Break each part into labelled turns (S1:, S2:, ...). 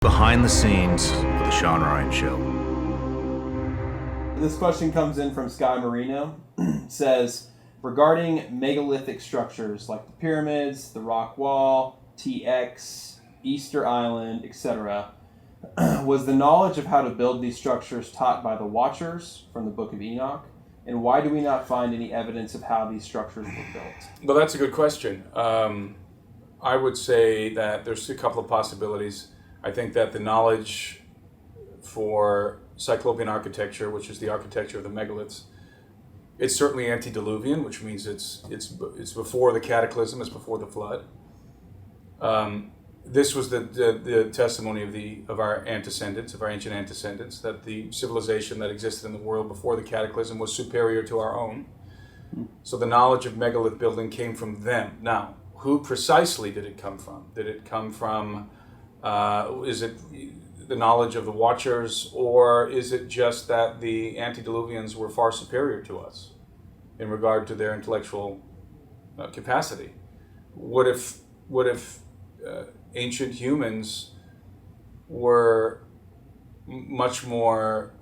S1: Behind the scenes of the Shawn Ryan Show.
S2: This question comes in from Sky Moreno. Says, regarding megalithic structures like the pyramids, the rock wall, TX, Easter Island, etc., was the knowledge of how to build these structures taught by the Watchers from the Book of Enoch? And why do we not find any evidence of how these structures were built?
S3: Well, that's a good question. I would say that there's a couple of possibilities. I think that the knowledge for Cyclopean architecture, which is the architecture of the megaliths, it's certainly antediluvian, which means it's before the cataclysm, it's before the flood. This was the testimony of our antecedents, of our ancient antecedents, that the civilization that existed in the world before the cataclysm was superior to our own. So the knowledge of megalith building came from them. Now, who precisely did it come from? Did it come from, is it the knowledge of the Watchers, or is it just that the antediluvians were far superior to us in regard to their intellectual capacity? What if ancient humans were much more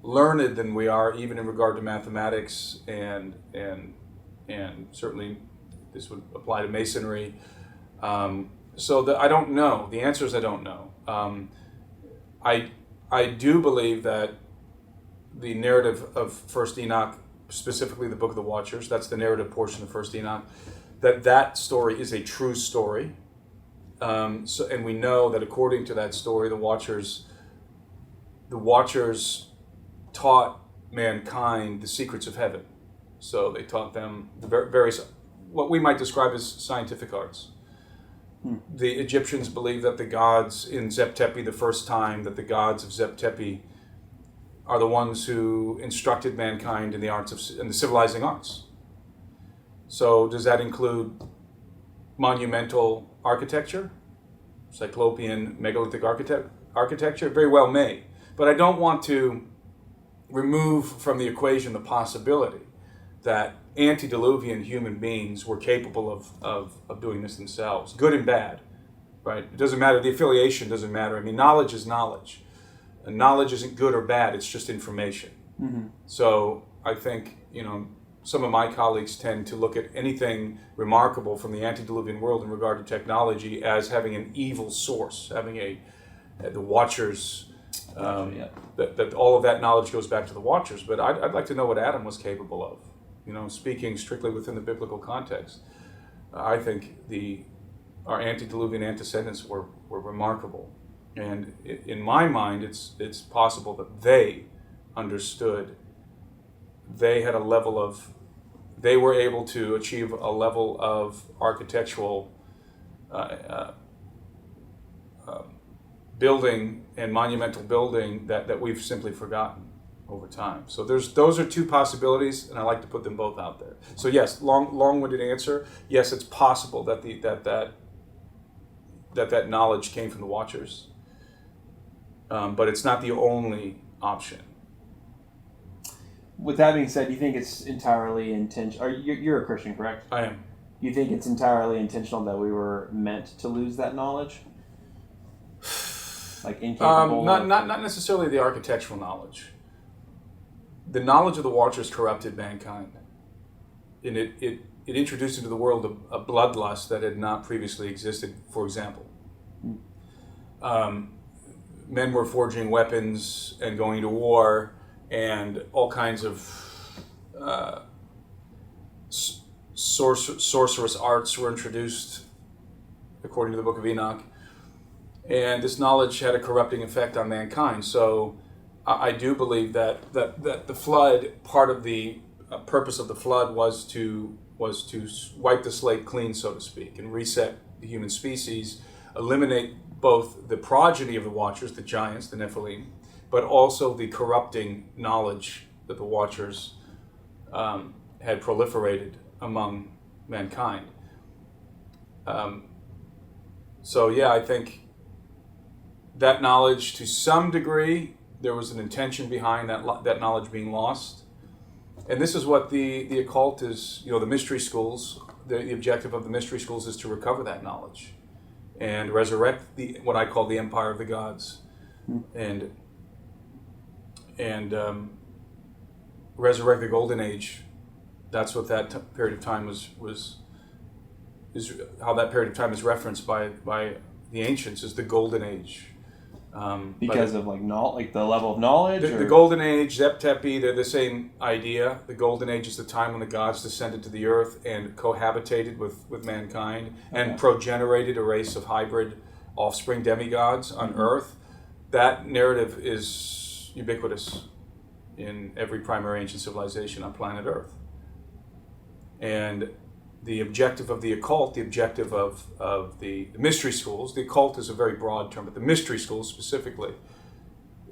S3: learned than we are, even in regard to mathematics, and certainly this would apply to masonry. So I don't know. The answer is I don't know. I do believe that the narrative of First Enoch, specifically the Book of the Watchers, that's the narrative portion of First Enoch, that story is a true story. And we know that according to that story, the Watchers taught mankind the secrets of heaven. So they taught them the various, what we might describe as scientific arts. The Egyptians believed that the gods in Zep-Tepi, the first time that the gods of Zep-Tepi are the ones who instructed mankind in the arts in the civilizing arts. So does that include monumental architecture, Cyclopean megalithic architecture? Very well may. But I don't want to remove from the equation the possibility that antediluvian human beings were capable of doing this themselves, good and bad, right? It doesn't matter, the affiliation doesn't matter. I mean, knowledge is knowledge. And knowledge isn't good or bad, it's just information. Mm-hmm. So I think, some of my colleagues tend to look at anything remarkable from the antediluvian world in regard to technology as having an evil source, having the Watchers, that all of that knowledge goes back to the Watchers. But I'd like to know what Adam was capable of. Speaking strictly within the biblical context, I think our antediluvian antecedents were remarkable. And in my mind, it's possible that they understood. They were able to achieve a level of architectural building and monumental building that we've simply forgotten over time. So those are two possibilities, and I like to put them both out there. So yes, long-winded answer. Yes, it's possible that that knowledge came from the Watchers, but it's not the only option.
S2: With that being said, do you think it's entirely intentional? You're a Christian, correct?
S3: I am.
S2: You think it's entirely intentional that we were meant to lose that knowledge? Like incapable?
S3: Not necessarily the architectural knowledge. The knowledge of the Watchers corrupted mankind, and it introduced into the world a bloodlust that had not previously existed. For example, men were forging weapons and going to war, and all kinds of sorcerous arts were introduced, according to the Book of Enoch. And this knowledge had a corrupting effect on mankind. So I do believe that the flood, part of the purpose of the flood was to wipe the slate clean, so to speak, and reset the human species, eliminate both the progeny of the Watchers, the giants, the Nephilim, but also the corrupting knowledge that the Watchers had proliferated among mankind. So yeah, I think that knowledge, to some degree, there was an intention behind that knowledge being lost. And this is what the occult is, the mystery schools, the objective of the mystery schools is to recover that knowledge and resurrect what I call the empire of the gods, and resurrect the golden age. That's what that period of time is how that period of time is referenced by the ancients as the golden age.
S2: Because of like the level of knowledge?
S3: The golden age, Zep Tepi, they're the same idea. The golden age is the time when the gods descended to the earth and cohabitated with mankind and progenerated a race of hybrid offspring demigods on earth. That narrative is ubiquitous in every primary ancient civilization on planet Earth. And the objective of the occult, the objective of the mystery schools, the occult is a very broad term, but the mystery schools specifically,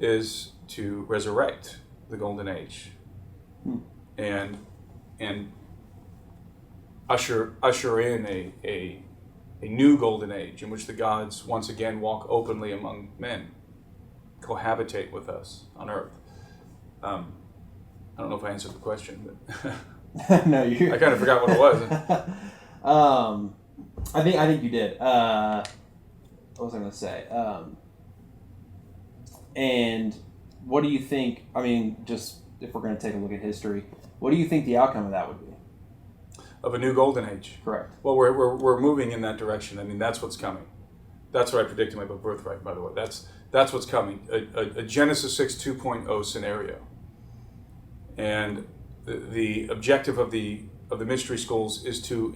S3: is to resurrect the golden age and usher in a new golden age in which the gods once again walk openly among men, cohabitate with us on earth. I don't know if I answered the question, but
S2: no,
S3: I kind of forgot what it was.
S2: I think you did. What was I going to say? And what do you think? I mean, just if we're going to take a look at history, what do you think the outcome of that would be?
S3: Of a new golden age.
S2: Correct.
S3: Well, we're moving in that direction. I mean, that's what's coming. That's what I predicted in my book Birthright, by the way. That's what's coming. A Genesis 6 2.0 scenario. And the objective of the mystery schools is to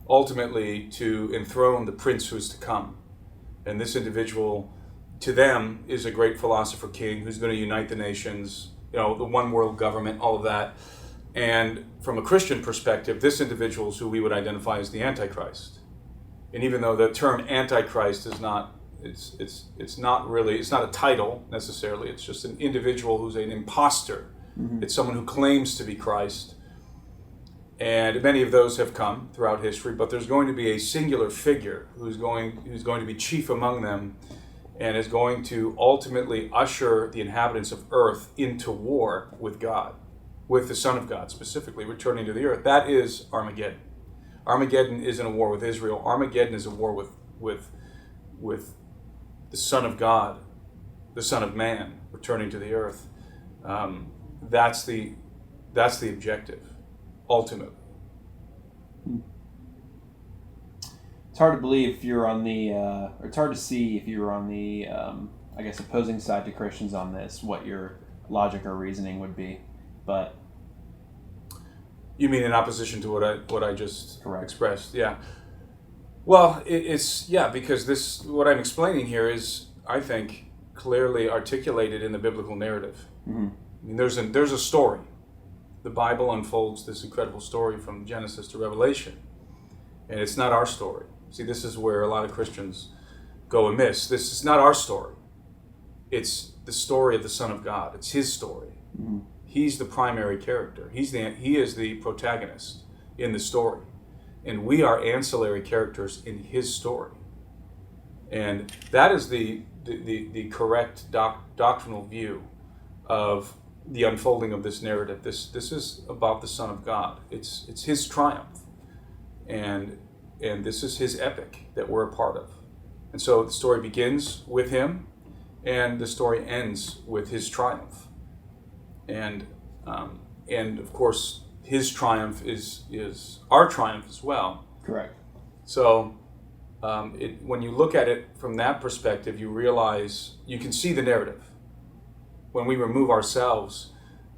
S3: ultimately enthrone the prince who is to come. And this individual, to them, is a great philosopher king who's going to unite the nations, the one world government, all of that. And from a Christian perspective, this individual is who we would identify as the Antichrist. And even though the term Antichrist is not, it's not a title necessarily, it's just an individual who's an imposter. Mm-hmm. It's someone who claims to be Christ. And many of those have come throughout history, but there's going to be a singular figure who's going to be chief among them and is going to ultimately usher the inhabitants of earth into war with God, with the Son of God specifically, returning to the earth. That is Armageddon. Armageddon isn't a war with Israel. Armageddon is a war with the Son of God, the Son of Man, returning to the earth. That's the objective, ultimately.
S2: It's hard to believe if you're on the, or it's hard to see if you were on the, I guess, opposing side to Christians on this, what your logic or reasoning would be, but.
S3: You mean in opposition to what I just
S2: Correct.
S3: Expressed? Yeah. Well, because what I'm explaining here is, I think, clearly articulated in the biblical narrative. Mm-hmm. I mean, there's a story. The Bible unfolds this incredible story from Genesis to Revelation, and it's not our story. See, this is where a lot of Christians go amiss. This is not our story. It's the story of the Son of God. It's His story. Mm-hmm. He's the primary character. He is the protagonist in the story, and we are ancillary characters in His story. And that is the correct doctrinal view of the unfolding of this narrative. This is about the Son of God. It's His triumph, and this is His epic that we're a part of. And so the story begins with Him, and the story ends with His triumph. And of course, His triumph is our triumph as well.
S2: Correct.
S3: So when you look at it from that perspective, you realize you can see the narrative. When we remove ourselves,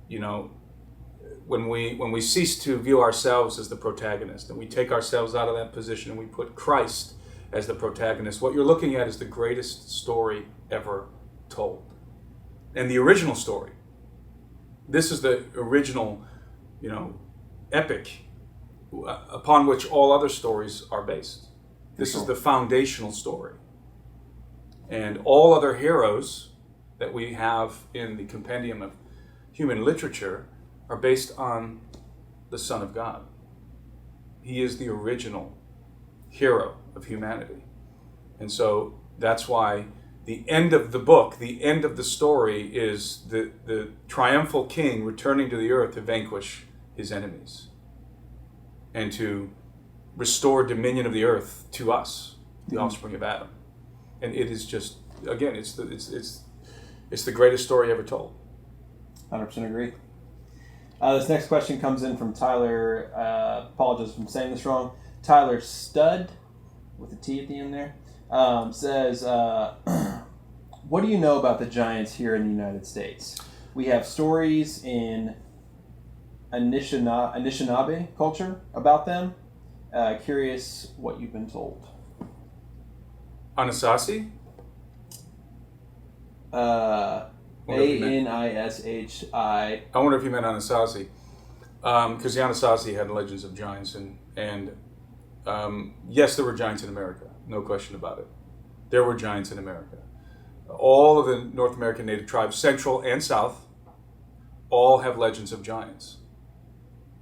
S3: when we cease to view ourselves as the protagonist and we take ourselves out of that position and we put Christ as the protagonist, what you're looking at is the greatest story ever told. And the original story. This is the original, epic upon which all other stories are based. This is the foundational story. And all other heroes that we have in the compendium of human literature are based on the Son of God. He is the original hero of humanity. And so that's why the end of the book, the end of the story, is the triumphal king returning to the earth to vanquish his enemies and to restore dominion of the earth to us the offspring of Adam, and it is just, again, it's the greatest story ever told.
S2: 100% agree. This next question comes in from Tyler. Apologies if I'm saying this wrong. Tyler Studd, with a T at the end there, says, what do you know about the giants here in the United States? We have stories in Anishinaabe culture about them. Curious what you've been told.
S3: Anasazi?
S2: Anishi.
S3: I wonder if you meant Anasazi, because the Anasazi had legends of giants, and yes, there were giants in America, no question about it. There were giants in America. All of the North American native tribes, Central and South, all have legends of giants.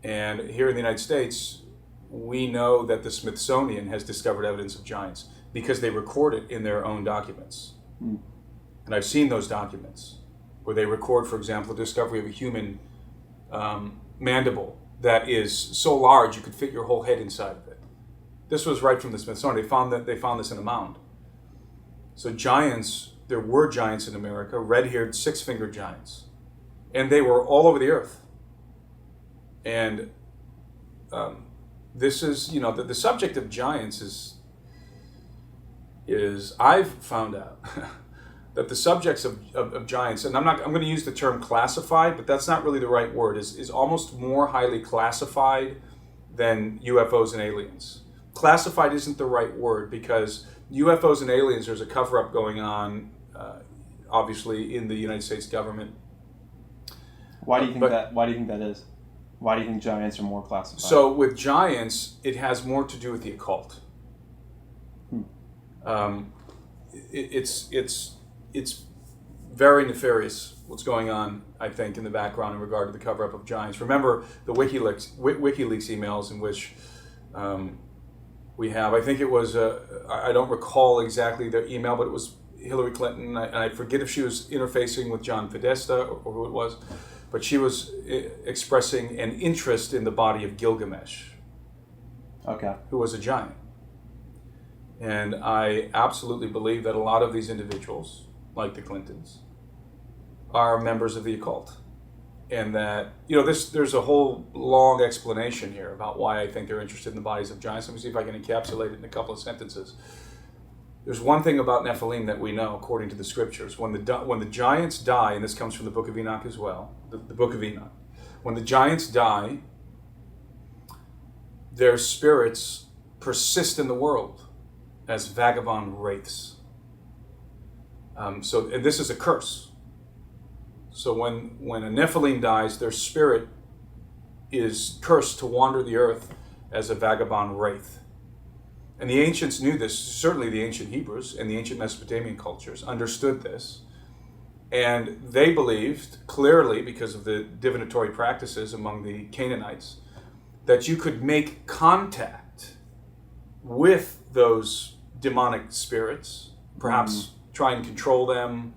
S3: And here in the United States, we know that the Smithsonian has discovered evidence of giants because they record it in their own documents. And I've seen those documents where they record, for example, the discovery of a human mandible that is so large you could fit your whole head inside of it. This was right from the Smithsonian. They found this in a mound. So giants, there were giants in America, red-haired, six-fingered giants. And they were all over the earth. And this is, the subject of giants is I've found out that the subjects of giants, and I'm going to use the term classified, but that's not really the right word, is almost more highly classified than UFOs and aliens. Classified isn't the right word because UFOs and aliens, there's a cover-up going on, obviously, in the United States government.
S2: Why do you think that? Why do you think that is? Why do you think giants are more classified?
S3: So with giants, it has more to do with the occult. It's very nefarious what's going on, I think, in the background in regard to the cover-up of giants. Remember the WikiLeaks emails in which we have, I think it was, I don't recall exactly the email, but it was Hillary Clinton, and I forget if she was interfacing with John Podesta or who it was, but she was expressing an interest in the body of Gilgamesh, who was a giant. And I absolutely believe that a lot of these individuals, like the Clintons, are members of the occult. And that, there's a whole long explanation here about why I think they're interested in the bodies of giants. Let me see if I can encapsulate it in a couple of sentences. There's one thing about Nephilim that we know, according to the scriptures. When the giants die, and this comes from the book of Enoch as well, the book of Enoch. When the giants die, their spirits persist in the world as vagabond wraiths. And this is a curse. So when a Nephilim dies, their spirit is cursed to wander the earth as a vagabond wraith. And the ancients knew this, certainly the ancient Hebrews and the ancient Mesopotamian cultures understood this. And they believed, clearly because of the divinatory practices among the Canaanites, that you could make contact with those demonic spirits, perhaps try and control them.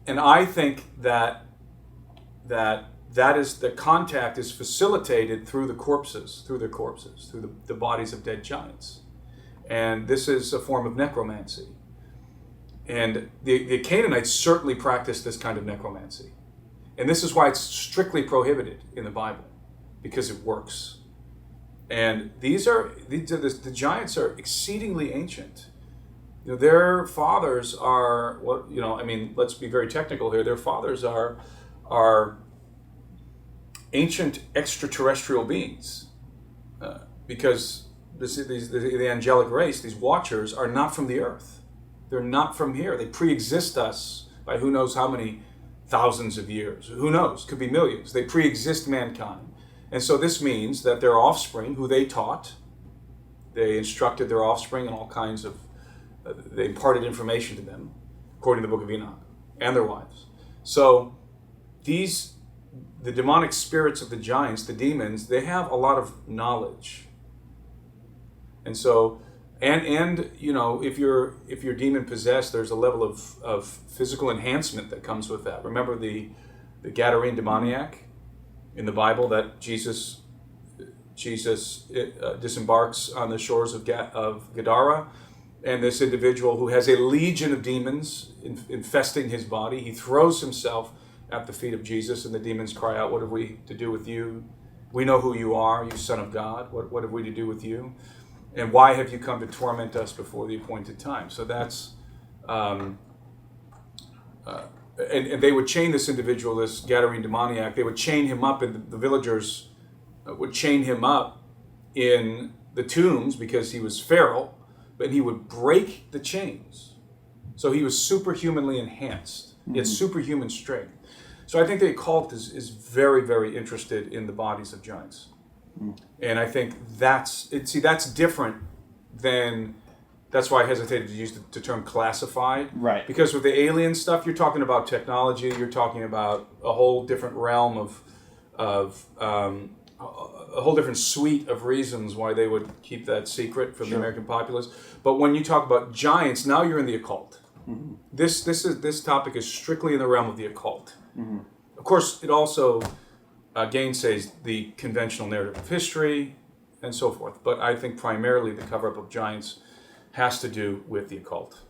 S3: And I think that is the contact is facilitated through their corpses, through the bodies of dead giants. And this is a form of necromancy. And the Canaanites certainly practiced this kind of necromancy. And this is why it's strictly prohibited in the Bible, because it works. And the giants are exceedingly ancient. Their fathers are, let's be very technical here. Their fathers are ancient extraterrestrial beings, because the angelic race, these watchers, are not from the earth. They're not from here. They pre-exist us by who knows how many thousands of years. Who knows? Could be millions. They pre-exist mankind. And so this means that their offspring, who they taught, they instructed their offspring in all kinds of, they imparted information to them, according to the book of Enoch, and their wives. So the demonic spirits of the giants, the demons, they have a lot of knowledge. And so, if you're demon possessed, there's a level of physical enhancement that comes with that. Remember the Gadarene demoniac in the Bible that Jesus Jesus disembarks on the shores of Gadara, and this individual who has a legion of demons infesting his body, he throws himself at the feet of Jesus, and the demons cry out, "What have we to do with you? We know who you are, you Son of God. What have we to do with you? And why have you come to torment us before the appointed time?" So that's, and they would chain this individual, this Gadarene demoniac, they would chain him up, and the villagers would chain him up in the tombs because he was feral, but he would break the chains. So he was superhumanly enhanced. He had superhuman strength. So I think the occult is very, very interested in the bodies of giants. And I think that's different than, that's why I hesitated to use the term classified.
S2: Right.
S3: Because with the alien stuff, you're talking about technology, you're talking about a whole different realm of a whole different suite of reasons why they would keep that secret from the American populace. But when you talk about giants, now you're in the occult. This topic is strictly in the realm of the occult. Of course, it also gainsays the conventional narrative of history and so forth. But I think primarily the cover-up of giants has to do with the occult.